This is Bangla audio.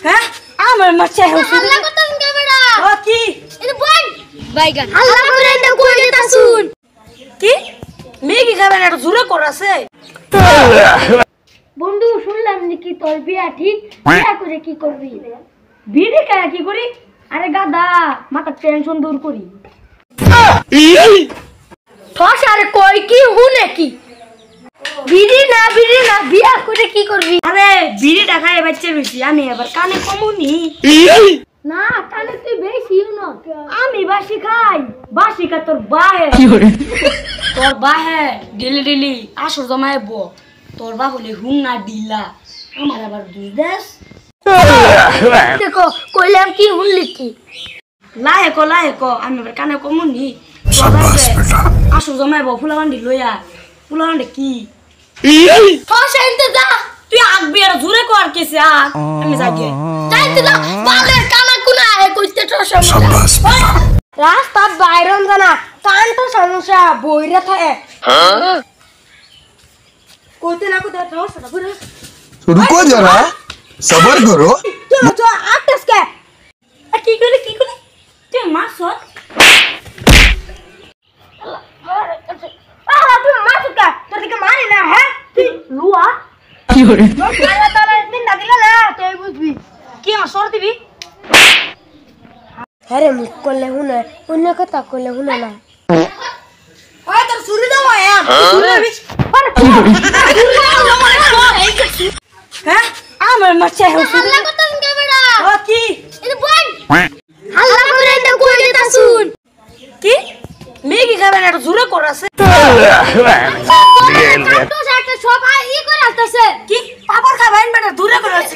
হ্যাঁ আমার মাছে হচ্ছে হাল্লা করতেন কে বেটা ও কি এটা বল বাইগান হাল্লা করে এটা কই দিতা শুন কি মেগি খাবে না জোরে করাছে বন্ধু শুনলাম নাকি তোর বিয়া ঠিক বিয়া করে কি করবি বিড়ি খায় কি করি আরে গাদা মাথা টেনশন দূর করি ঠস আরে কই কি হুনে কি বিড়ি না বিয়া করে কি করবি আরে বিড়ি খায় বাচ্চা বেশি আমি এবার কানে কমুনি না কানে তুই বেশিও না আমি বাসি খাই বাসি খা তোর বাহে ডেলি ডেলি আসর জমাইব তোর বা বলে হুং না দিলা আমার আবার দুই দেশ দেখো কইলাম কি হুনলি কি লাহে ক আমি এবার কানে কমুনি আসর জমাইব ফুলাবান্ডি লইয়া ফুলাবান্ডি কি ঠস এনতে যা তুই আগবি আর জোরে কর কেছে আগ আমি যাগে যাইতে যা বালের কানা কুনা এ কইতে ঠস রাস্তা বাইরন জানা কান তো সমস্যা বইরা থাকে কইতে না কইতে ঠস না করে रुको जरा सबर करो তো আটস কে কি করে তুই মাছ তুই মাছ কা তোর দিকে মারি না হ্যাঁ তুই লুয়া কি করে আরে তোরা দিন না দিলা না তুই বুঝবি কি আমার সর দিবি আরে মুখ করলে হুনে অন্য কথা করলে হুনে না ওই তোর শুরু দাও শুরু দিবি হ্যাঁ আমার মাছে হচ্ছে হাল্লা করতেন কে বেটা ও কি এটা বল হাল্লা করে এটা কই দিতা শুন কি মেগি খাবে না জোরে করাছে তো একটা সব ই করে আসতেছে কি পাপড় খাবেন বেটা দূরে করাছে